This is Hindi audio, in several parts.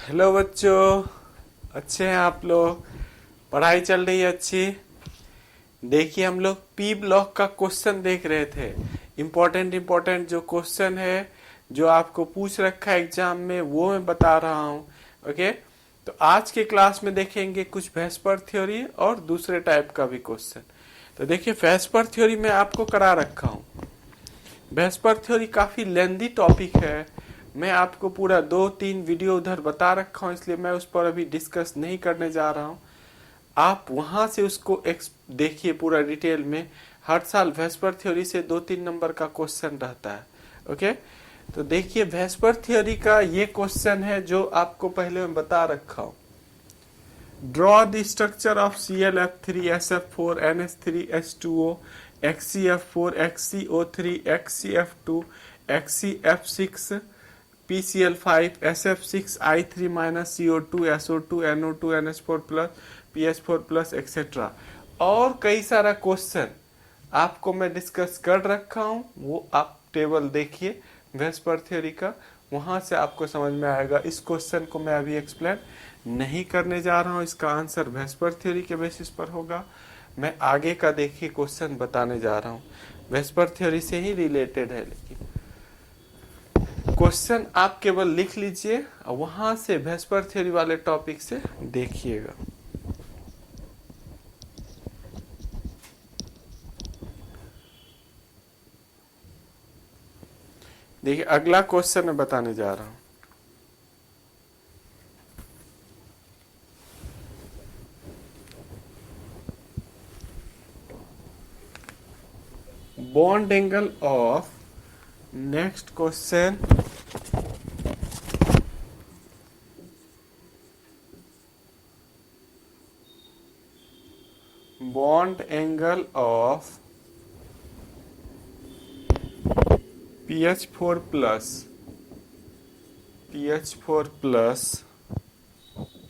हेलो बच्चों, अच्छे हैं आप लोग। पढ़ाई चल रही है अच्छी। देखिए हम लोग पी ब्लॉक का क्वेश्चन देख रहे थे। इम्पोर्टेंट जो क्वेश्चन है जो आपको पूछ रखा है एग्जाम में वो मैं बता रहा हूँ। ओके, तो आज के क्लास में देखेंगे कुछ वेस्पर थ्योरी और दूसरे टाइप का भी क्वेश्चन। तो देखिए वेस्पर थ्योरी मैं आपको करा रखा हूँ। वेस्पर थ्योरी काफी लेंदी टॉपिक है। मैं आपको पूरा 2-3 वीडियो उधर बता रखा हूँ, इसलिए मैं उस पर अभी डिस्कस नहीं करने जा रहा हूँ। आप वहां से उसको देखिए पूरा डिटेल में। हर साल वेस्पर थ्योरी से 2-3 नंबर का क्वेश्चन रहता है। ओके, तो देखिए वेस्पर थ्योरी का ये क्वेश्चन है जो आपको पहले मैं बता रखा हूँ। Draw the structure of ClF3, SF4, NH3, H2O, XCF4, XCO3, XCF2, XCF6, PCl5, SF6I3 minus CO2, SO2, NO2, NH4 plus, PH4 plus etcetera. और कई सारा क्वेश्चन आपको मैं डिस्कस कर रखा हूँ, वो आप टेबल देखिए वेस्पर थ्योरी का, वहां से आपको समझ में आएगा। इस क्वेश्चन को मैं अभी एक्सप्लेन नहीं करने जा रहा हूँ, इसका आंसर वेस्पर थ्योरी के बेसिस पर होगा। मैं आगे का देखिए क्वेश्चन बताने जा रहा हूँ, वेस्पर थ्योरी से ही रिलेटेड है। लेकिन क्वेश्चन आप केवल लिख लीजिए और वहां से वेस्पर थ्योरी वाले टॉपिक से देखिएगा। देखिए अगला क्वेश्चन मैं बताने जा रहा हूं। Bond angle of, next question, bond angle of PH4 plus, PH4 plus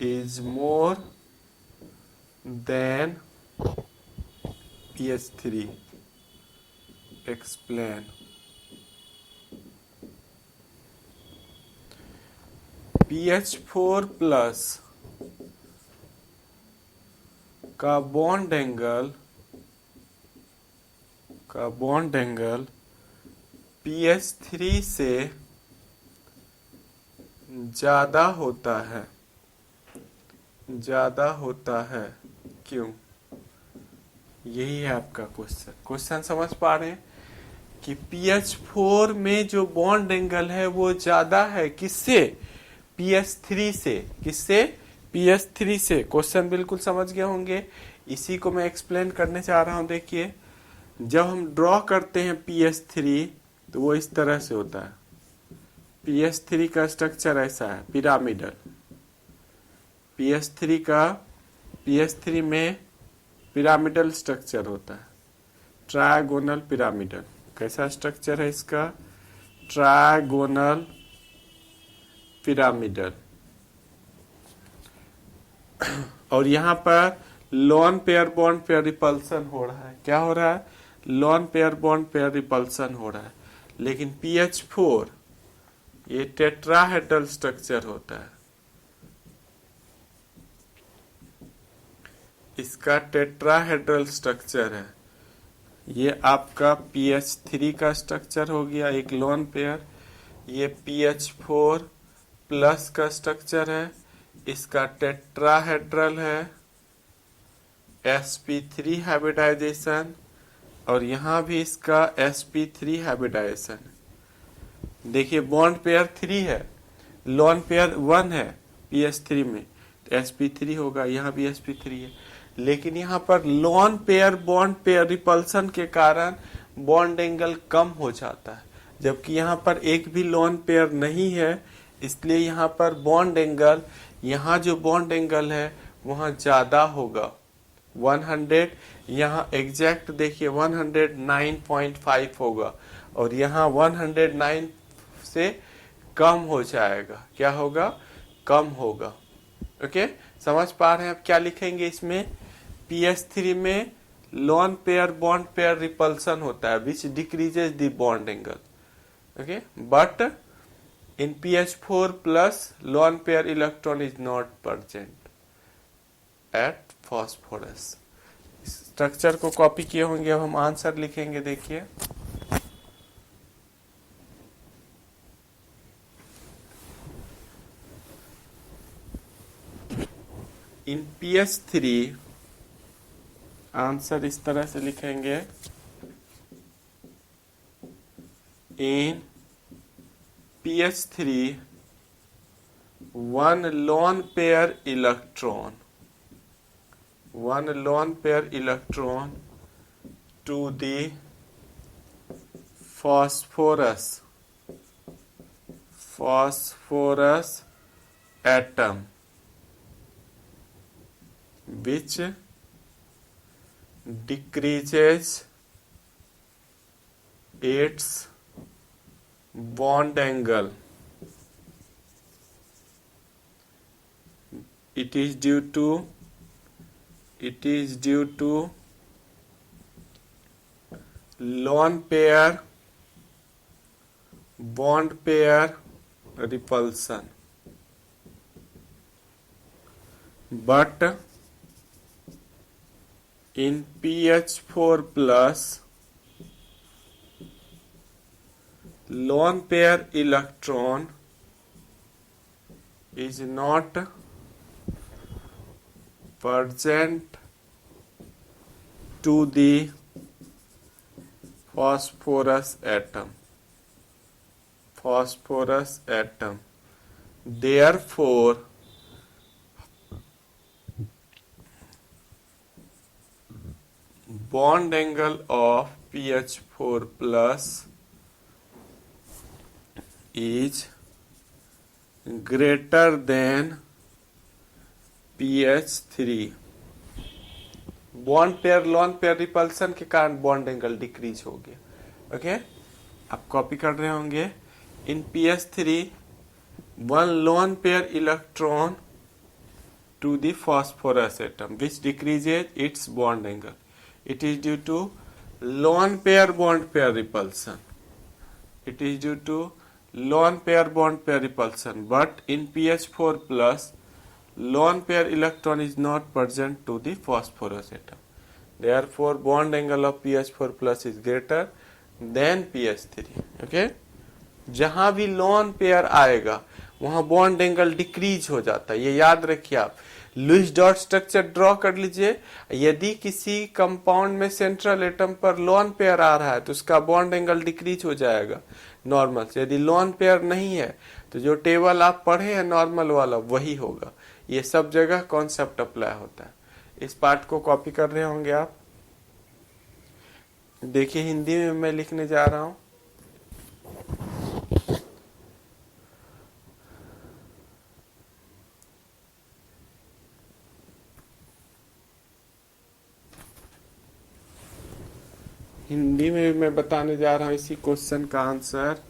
is more than PH3. Explain. PH4 plus का बॉन्ड एंगल PH3 से ज्यादा होता है। क्यों? यही है आपका क्वेश्चन समझ पा रहे हैं कि PH4 में जो बॉन्ड एंगल है वो ज्यादा है किससे? PH3 से। किससे? PH3 से। क्वेश्चन बिल्कुल समझ गए होंगे, इसी को मैं एक्सप्लेन करने चाह रहा हूं। देखिए जब हम ड्रॉ करते हैं PH3 तो वो इस तरह से होता है। PH3 का स्ट्रक्चर ऐसा है, पिरामिडल। PH3 में पिरामिडल स्ट्रक्चर होता है, ट्रायगोनल पिरामिडल। कैसा स्ट्रक्चर है इसका? Trigonal pyramidal. और यहाँ पर lone pair bond pair repulsion हो रहा है। क्या हो रहा है? Lone pair bond pair repulsion हो रहा है। लेकिन PH4 ये टेट्राहेड्रल स्ट्रक्चर होता है, इसका टेट्राहेड्रल स्ट्रक्चर है। ये आपका PH3 का स्ट्रक्चर हो गया, एक लोन पेयर। ये PH4 प्लस का स्ट्रक्चर है, इसका टेट्राहेड्रल है, sp3 हाइब्रिडाइजेशन। और यहाँ भी इसका sp3 हाइब्रिडाइजेशन। देखिए बॉन्ड पेयर 3 है, लोन पेयर 1 है PH3 में, तो sp3 होगा। यहाँ भी sp3 है, लेकिन यहाँ पर lone pair bond pair repulsion के कारण बॉन्ड एंगल कम हो जाता है, जबकि यहाँ पर एक भी लोन पेयर नहीं है, इसलिए यहाँ पर बॉन्ड एंगल, यहाँ जो बॉन्ड एंगल है वहाँ ज्यादा होगा। 100, यहाँ एग्जैक्ट देखिए 109.5 होगा, और यहाँ 109 से कम हो जाएगा। क्या होगा? कम होगा। ओके, समझ पा रहे हैं आप क्या लिखेंगे इसमें? PH3 में lone pair bond pair repulsion होता है, विच decreases the bond angle. Okay, but In pH4 plus, lone pair electron is not present at phosphorus. Structure को कॉपी किए होंगे, अब हम आंसर लिखेंगे. देखिए, इन pH3 आंसर इस तरह से लिखेंगे. इन pH3 one lone pair electron to the phosphorus atom which decreases its bond angle. It is due to lone pair bond pair repulsion. But in pH4 plus, lone pair electron is not present to the phosphorus atom. Therefore, bond angle of pH4 plus is greater than pH3. Bond pair lone pair repulsion के कारण बॉन्ड एंगल डिक्रीज हो गया. ओके, आप कॉपी कर रहे होंगे. इन pH3 one lone pair electron to the phosphorus atom which decreases its bond angle. It is due to lone pair bond pair repulsion. But in pH4 plus, lone pair electron is not present to the phosphorus atom. Therefore, bond angle of pH4 plus is greater than pH3. Okay? जहां भी लोन पेयर आएगा वहां बॉन्ड एंगल डिक्रीज हो जाता है. ये याद रखिए आप. लुईस डॉट स्ट्रक्चर ड्रॉ कर लीजिए. यदि किसी कंपाउंड में सेंट्रल एटम पर लोन पेयर आ रहा है तो उसका बॉन्ड एंगल डिक्रीज हो जाएगा नॉर्मल से. यदि लोन पेयर नहीं है तो जो टेबल आप पढ़े हैं नॉर्मल वाला वही होगा. ये सब जगह कॉन्सेप्ट अप्लाई होता है. इस पार्ट को कॉपी कर रहे होंगे आप. देखिए, हिंदी में मैं लिखने जा रहा हूं. हिंदी में मैं बताने जा रहा हूं इसी क्वेश्चन का आंसर.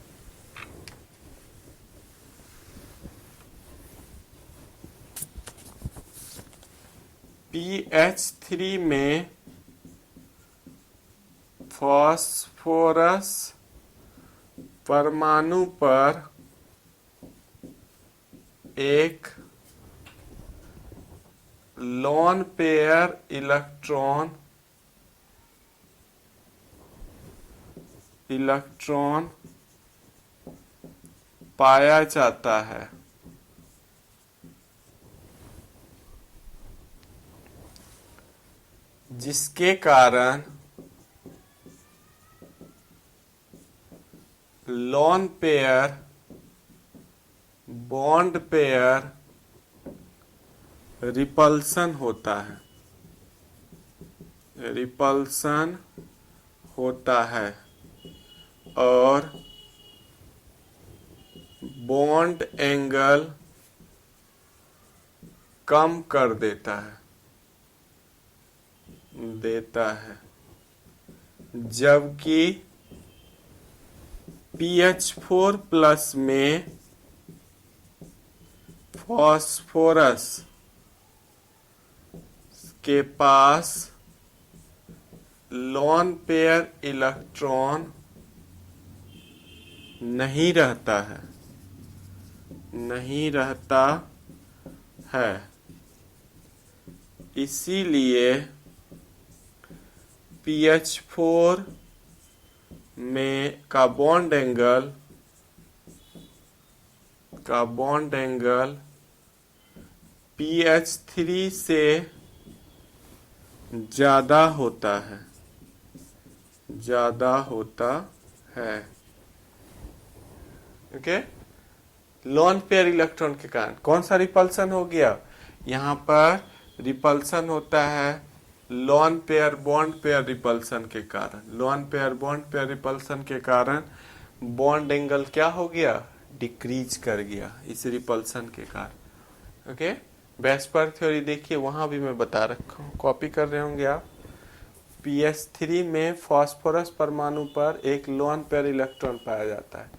pH3 में फास्फोरस परमाणु पर एक लोन पेयर इलेक्ट्रॉन पाया जाता है. जिसके कारण lone pair bond pair repulsion होता है और बॉन्ड एंगल कम कर देता है. जबकि pH4 प्लस में फास्फोरस के पास लोन पेयर इलेक्ट्रॉन नहीं रहता है. नहीं रहता है, इसीलिए PH4 में का बॉन्ड एंगल PH3 से ज्यादा होता है। ओके, लोन पेयर इलेक्ट्रॉन के कारण कौन सा रिपल्सन हो गया? यहाँ पर रिपल्सन होता है lone pair bond pair repulsion के कारण। Lone pair bond pair repulsion के कारण बॉन्ड एंगल क्या हो गया? डिक्रीज कर गया इस रिपल्सन के कारण। ओके, वेस्पर थ्योरी देखिए, वहां भी मैं बता रखा हूँ, कॉपी कर रहे होंगे आप। PH3 में फास्फोरस परमाणु पर एक लोन पेयर इलेक्ट्रॉन पाया जाता है,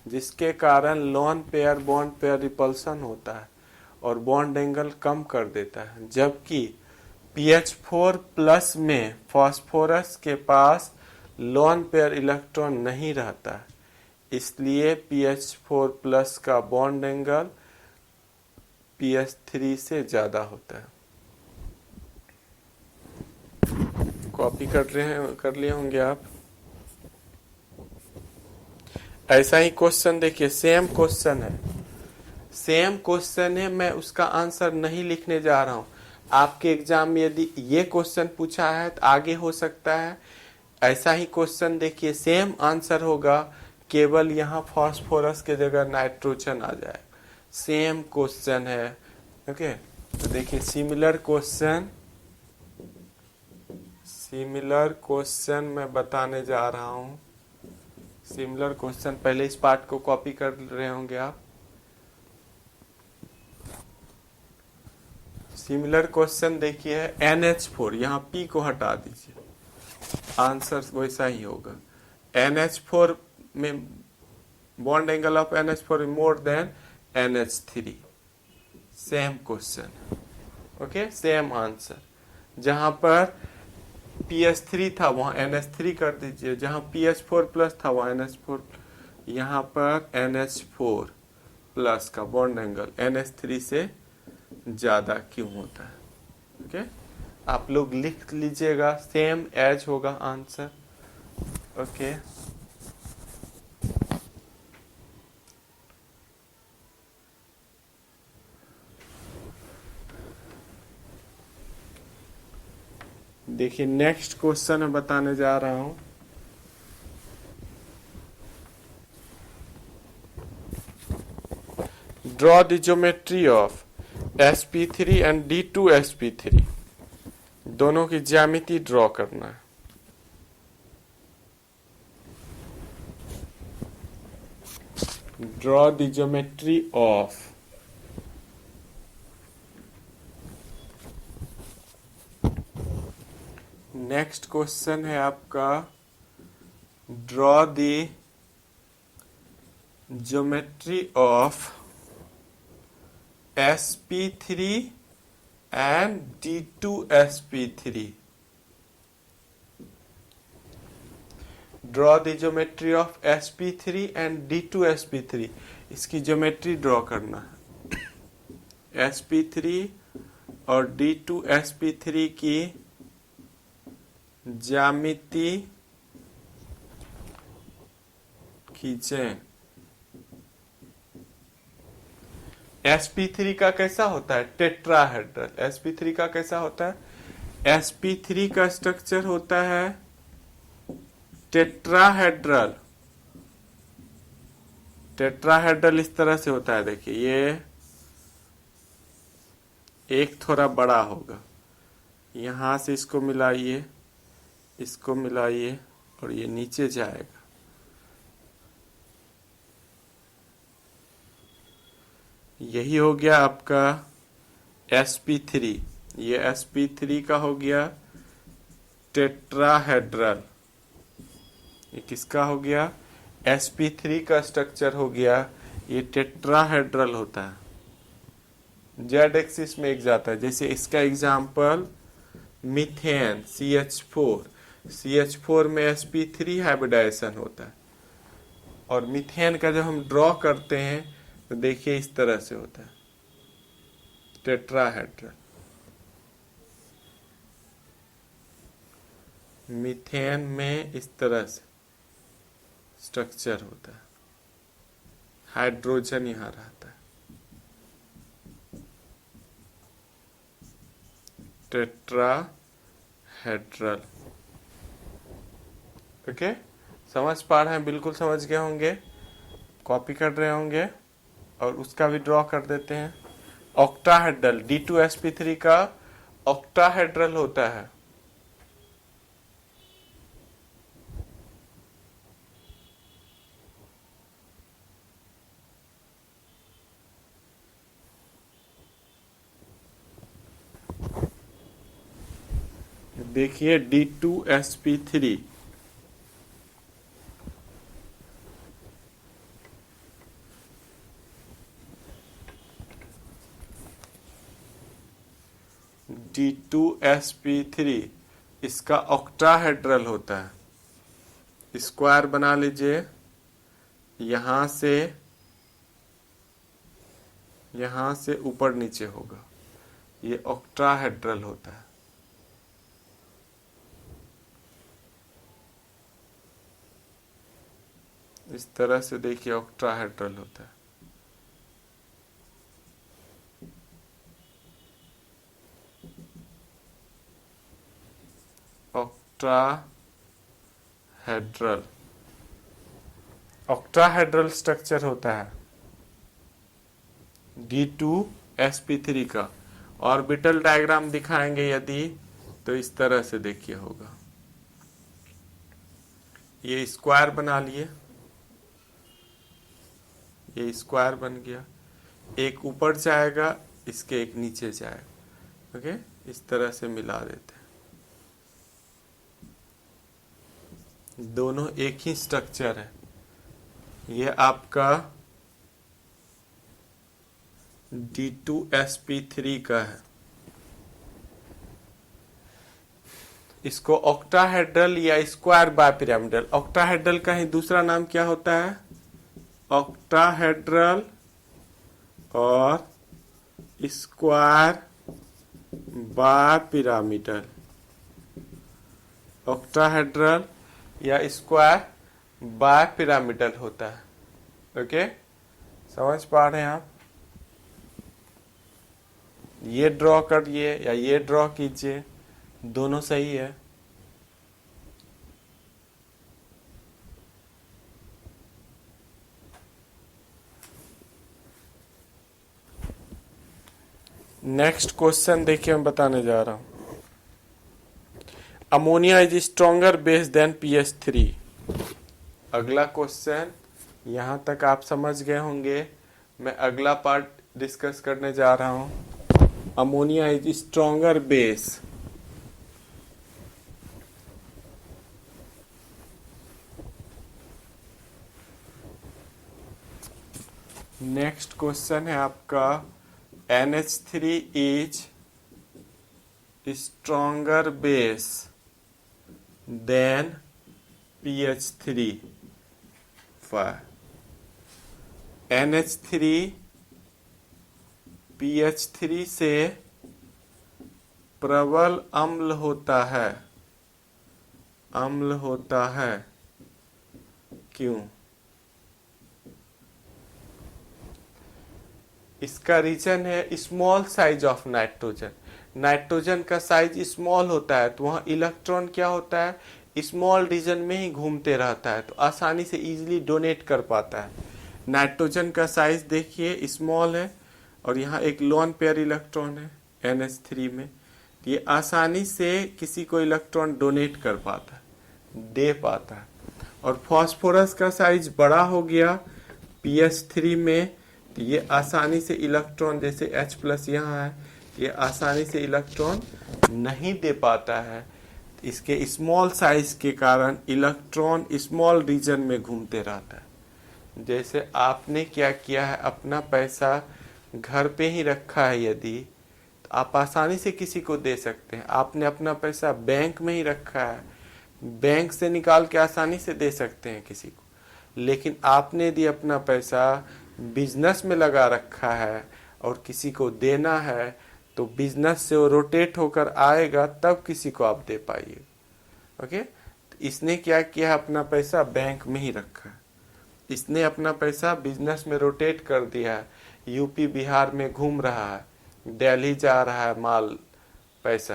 जिसके कारण lone pair bond pair repulsion होता है और बॉन्ड एंगल कम कर देता है। जबकि PH4 प्लस में फास्फोरस के पास लोन पेयर इलेक्ट्रॉन नहीं रहता है, इसलिए PH4 प्लस का बॉन्ड एंगल PH3 से ज्यादा होता है। कॉपी कर लिए होंगे आप। ऐसा ही क्वेश्चन देखिए, सेम क्वेश्चन है, मैं उसका आंसर नहीं लिखने जा रहा हूं। आपके एग्जाम में यदि ये क्वेश्चन पूछा है तो आगे हो सकता है ऐसा ही क्वेश्चन देखिए, सेम आंसर होगा, केवल यहाँ फास्फोरस के जगह नाइट्रोजन आ जाए। सेम क्वेश्चन है। ओके, तो देखिए सिमिलर क्वेश्चन मैं बताने जा रहा हूं। सिमिलर क्वेश्चन, पहले इस पार्ट को कॉपी कर रहे होंगे आप। सिमिलर क्वेश्चन देखिए, NH4, यहाँ P को हटा दीजिए, आंसर वैसा ही होगा। NH4 में bond angle of NH4 more than NH3। Same question, okay, same answer. जहां पर PH3 था वहां NH3 कर दीजिए, जहां PH4 प्लस था वहां NH4, यहाँ पर NH4 प्लस का बॉन्ड एंगल NH3 से ज्यादा क्यों होता है? ओके, आप लोग लिख लीजिएगा, सेम एज होगा आंसर। ओके, देखिए नेक्स्ट क्वेश्चन मैं बताने जा रहा हूं। Draw the geometry of sp3 and D2sp3, दोनों की ज्यामिति ड्रॉ करना है। Draw the geometry of next question है आपका, draw the geometry of sp3 and D2sp3। Draw the geometry of sp3 and D2sp3, इसकी ज्योमेट्री ड्रॉ करना है। sp3 और D2sp3 की ज्यामिति खींचें। sp3 का कैसा होता है? टेट्राहेड्रल। sp3 का कैसा होता है? sp3 का स्ट्रक्चर होता है टेट्राहेड्रल। टेट्राहेड्रल इस तरह से होता है, देखिए ये एक थोड़ा बड़ा होगा, यहां से इसको मिलाइए, इसको मिलाइए और ये नीचे जाएगा। यही हो गया आपका sp3। ये sp3 का हो गया टेट्राहेड्रल। ये किसका हो गया? sp3 का स्ट्रक्चर हो गया, ये टेट्राहेड्रल होता है। जेड एक्सिस में एक जाता है, जैसे इसका एग्जांपल मीथेन CH4 में sp3 हाइब्रिडाइजेशन होता है। और मीथेन का जब हम ड्रॉ करते हैं तो देखिए इस तरह से होता है टेट्राहेड्रल। मीथेन में इस तरह से स्ट्रक्चर होता है, हाइड्रोजन यहां रहता है। टेट्राहेड्रल। ओके, समझ पा रहे हैं? बिल्कुल समझ गए होंगे, कॉपी कर रहे होंगे, और उसका भी ड्रॉ कर देते हैं। ऑक्टाहेड्रल, D2sp3 का ऑक्टाहेड्रल होता है। देखिए D2sp3, D2sp3 इसका ऑक्टाहेड्रल होता है। स्क्वायर बना लीजिए, यहां से ऊपर नीचे होगा, ये ऑक्टाहेड्रल होता है। इस तरह से देखिए ऑक्टाहेड्रल होता है। ऑक्टाहेड्रल स्ट्रक्चर होता है D2sp3 का। ऑर्बिटल डायग्राम दिखाएंगे यदि, तो इस तरह से देखिए होगा। ये स्क्वायर बना लिए, ये स्क्वायर बन गया, एक ऊपर जाएगा, इसके एक नीचे जाएगा। ओके, इस तरह से मिला देते हैं। दोनों एक ही स्ट्रक्चर है। ये आपका D2sp3 का है। इसको ऑक्टाहेड्रल या स्क्वायर बाइपिरामिडल, ऑक्टाहेड्रल का ही दूसरा नाम क्या होता है? ऑक्टाहेड्रल और स्क्वायर बाइपिरामिडल। ऑक्टाहेड्रल या स्क्वायर बाइपिरामिडल होता है। ओके, समझ पा रहे हैं आप? ये ड्रॉ करिए या ये ड्रॉ कीजिए, दोनों सही है। नेक्स्ट क्वेश्चन देखिए, मैं बताने जा रहा हूं। Ammonia is stronger base than PH3। अगला क्वेश्चन, यहां तक आप समझ गए होंगे। मैं अगला पार्ट डिस्कस करने जा रहा हूं। Ammonia is stronger base. Next question है आपका, NH3 is stronger base than PH3। NH3 PH3 से प्रबल अम्ल होता है। अम्ल होता है, क्यों? इसका रीजन है small size of nitrogen. Nitrogen का साइज स्मॉल होता है, तो वहां इलेक्ट्रॉन क्या होता है, स्मॉल रीजन में ही घूमते रहता है, तो आसानी से इजीली डोनेट कर पाता है। नाइट्रोजन का साइज देखिए स्मॉल है, और यहाँ एक लोन पेयर इलेक्ट्रॉन है NH3 में, ये आसानी से किसी को इलेक्ट्रॉन डोनेट कर पाता है, दे पाता है। और फास्फोरस का साइज बड़ा हो गया PH3 में, तो ये आसानी से इलेक्ट्रॉन, जैसे H+ यहाँ है, ये आसानी से इलेक्ट्रॉन नहीं दे पाता है। इसके स्मॉल साइज के कारण इलेक्ट्रॉन स्मॉल रीजन में घूमते रहता है। जैसे आपने क्या किया है, अपना पैसा घर पे ही रखा है यदि, तो आप आसानी से किसी को दे सकते हैं। आपने अपना पैसा बैंक में ही रखा है, बैंक से निकाल के आसानी से दे सकते हैं किसी को। लेकिन आपने यदि अपना पैसा बिजनेस में लगा रखा है और किसी को देना है, तो बिजनेस से वो रोटेट होकर आएगा तब किसी को आप दे पाइए। ओके, तो इसने क्या किया, अपना पैसा बैंक में ही रखा है। इसने अपना पैसा बिजनेस में रोटेट कर दिया है, यूपी बिहार में घूम रहा है, दिल्ली जा रहा है माल पैसा।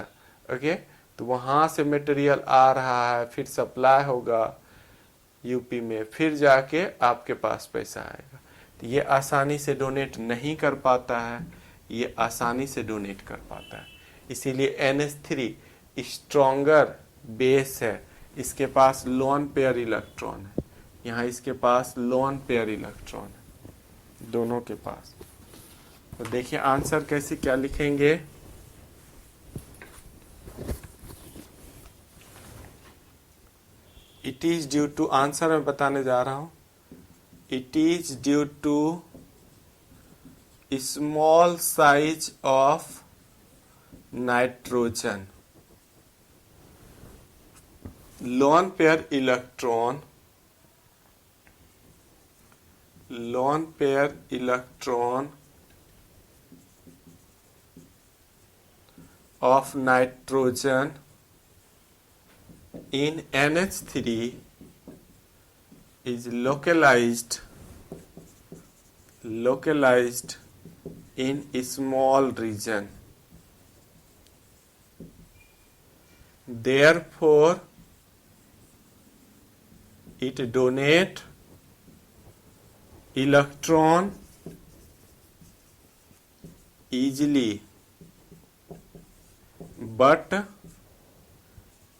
ओके, तो वहां से मटेरियल आ रहा है, फिर सप्लाई होगा यूपी में, फिर जाके आपके पास पैसा आएगा। तो ये आसानी से डोनेट नहीं कर पाता है, ये आसानी से डोनेट कर पाता है। इसीलिए NH3 स्ट्रॉन्गर बेस है, इसके पास लोन पेयर इलेक्ट्रॉन है, यहाँ इसके पास लोन पेयर इलेक्ट्रॉन है, दोनों के पास। तो देखिए आंसर कैसे क्या लिखेंगे। It is due to, answer मैं बताने जा रहा हूं, it is due to small size of nitrogen. Lone pair electron, lone pair electron of nitrogen in NH3 is localized in a small region. Therefore, it donate electron easily, but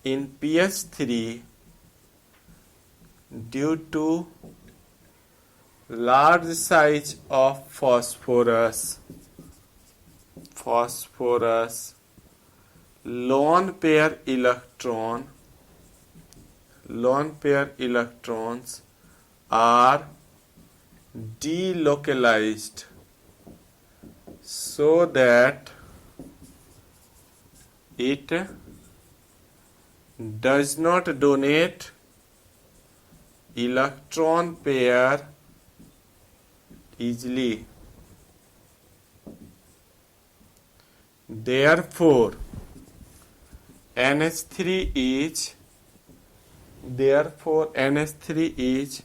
in pH3, due to large size of phosphorus, lone pair electrons are delocalized so that it does not donate electron pair easily. Therefore, NH3 is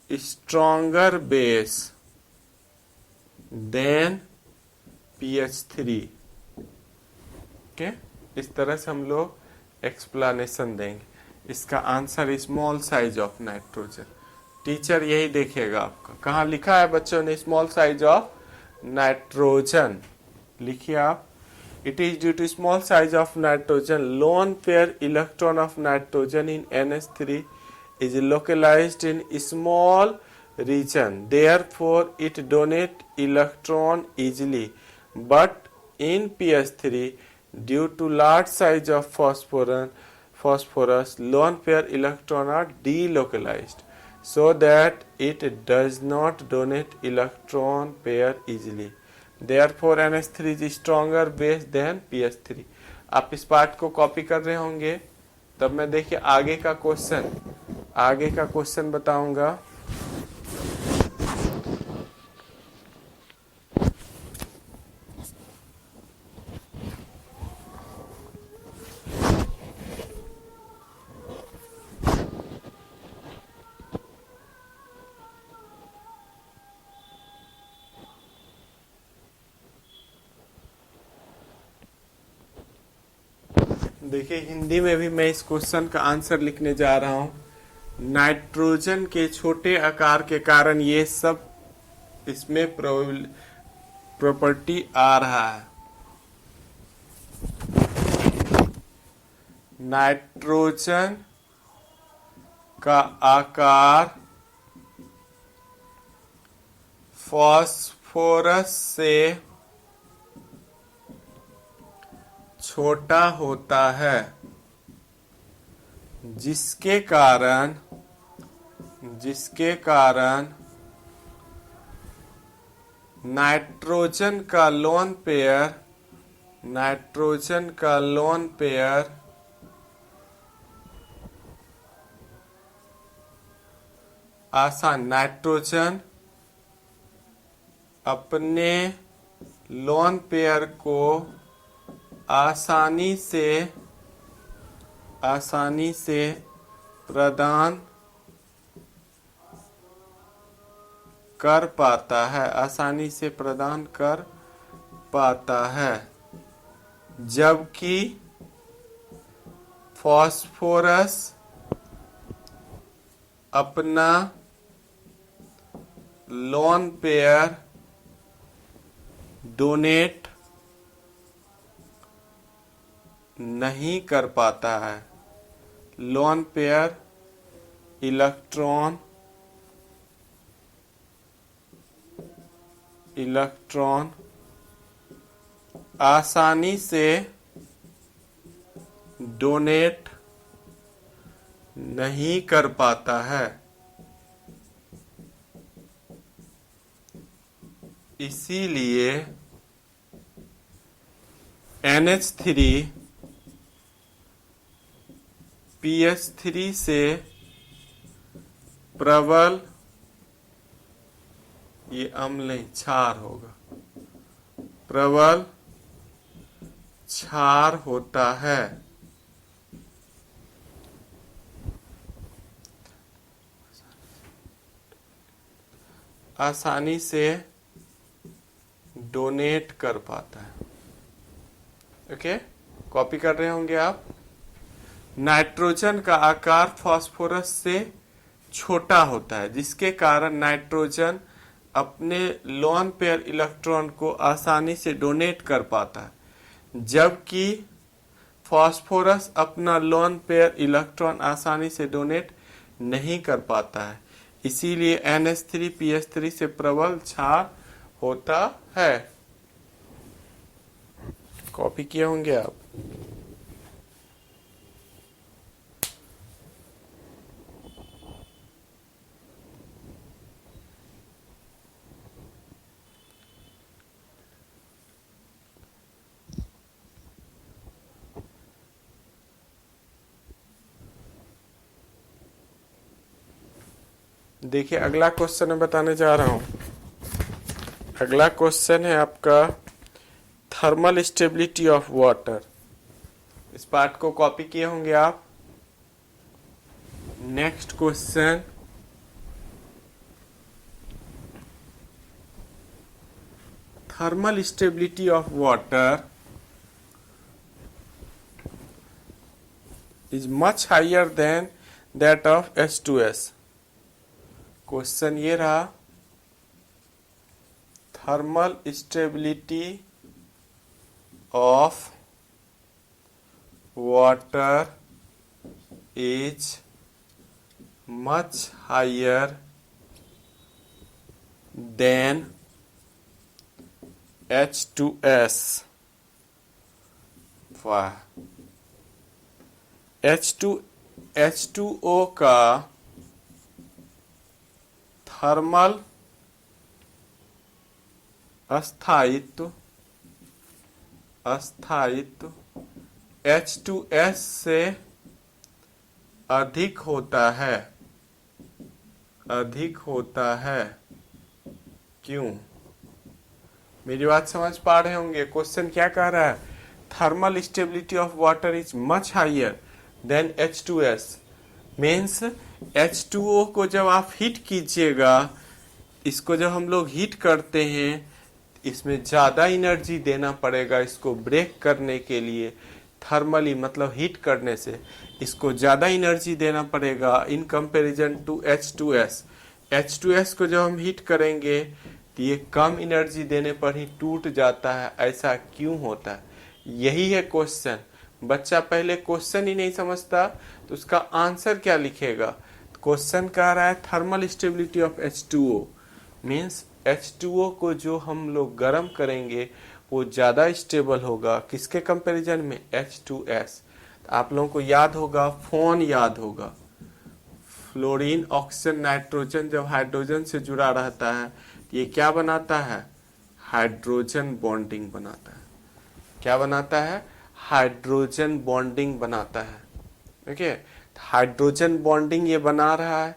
stronger base than pH3. Okay, इस तरह से हम लोग एक्सप्लेनेशन देंगे। इसका answer small size of nitrogen. Teacher यही देखेगा आपका, कहाँ लिखा है बच्चों ने स्मॉल साइज ऑफ नाइट्रोजन, लिखिए आप। It is due to small size of nitrogen, lone pair electron of nitrogen in NH3 is localized in small region, therefore it donate electron easily, but in pH3 due to large size of phosphorus lone pair electron are delocalized so that it does not donate electron pair easily, therefore NH3 is stronger base than pH3। आप इस पार्ट को कॉपी कर रहे होंगे, तब मैं देखिए आगे का क्वेश्चन बताऊंगा। देखिए हिंदी में भी मैं इस क्वेश्चन का आंसर लिखने जा रहा हूं। नाइट्रोजन के छोटे आकार के कारण ये सब इसमें प्रॉपर्टी आ रहा है। नाइट्रोजन का आकार फास्फोरस से छोटा होता है, जिसके कारण नाइट्रोजन का लोन पेयर आसान, नाइट्रोजन अपने लोन पेयर को आसानी से प्रदान कर पाता है, आसानी से प्रदान कर पाता है, जबकि फास्फोरस अपना लोन पेयर डोनेट नहीं कर पाता है। लोन पेयर इलेक्ट्रॉन आसानी से डोनेट नहीं कर पाता है, इसीलिए NH3 PH3 से प्रबल, ये अम्ल नहीं क्षार होगा, प्रबल क्षार होता है। आसानी से डोनेट कर पाता है। ओके, कॉपी कर रहे होंगे आप। नाइट्रोजन का आकार फास्फोरस से छोटा होता है, जिसके कारण नाइट्रोजन अपने लोन पेयर इलेक्ट्रॉन को आसानी से डोनेट कर पाता है, जबकि फास्फोरस अपना लोन पेयर इलेक्ट्रॉन आसानी से डोनेट नहीं कर पाता है, इसीलिए NH3 PH3 से प्रबल क्षार होता है। कॉपी किए होंगे आप। देखिए अगला क्वेश्चन मैं बताने जा रहा हूं। अगला क्वेश्चन है आपका थर्मल स्टेबिलिटी ऑफ वाटर। इस पार्ट को कॉपी किए होंगे आप। Next question, thermal stability of water is much higher than that of H2S। Question ये रहा, thermal stability of water is much higher than H2S। वाह, H2O का थर्मल अस्थायित्व H2S से अधिक होता है। क्यों? मेरी बात समझ पा रहे होंगे। क्वेश्चन क्या कह रहा है? Thermal stability of water is much higher than H2S। Means H2O को जब आप हीट कीजिएगा, इसको जब हम लोग हीट करते हैं, इसमें ज़्यादा एनर्जी देना पड़ेगा इसको ब्रेक करने के लिए। थर्मली मतलब हीट करने से इसको ज़्यादा एनर्जी देना पड़ेगा in comparison to H2S। H2S को जब हम हीट करेंगे तो ये कम एनर्जी देने पर ही टूट जाता है। ऐसा क्यों होता है? यही है क्वेश्चन। बच्चा पहले क्वेश्चन ही नहीं समझता तो उसका आंसर क्या लिखेगा? क्वेश्चन कह रहा है thermal stability of H2O means H2O को जो हम लोग गर्म करेंगे वो ज़्यादा स्टेबल होगा। किसके कंपैरिजन में? H2S। आप लोगों को याद होगा, फोन याद होगा, फ्लोरीन ऑक्सीजन नाइट्रोजन जब हाइड्रोजन से जुड़ा रहता है तो ये क्या बनाता है? हाइड्रोजन बॉन्डिंग बनाता है। क्या बनाता है? हाइड्रोजन बॉन्डिंग बनाता है। ओके, हाइड्रोजन बॉन्डिंग ये बना रहा है,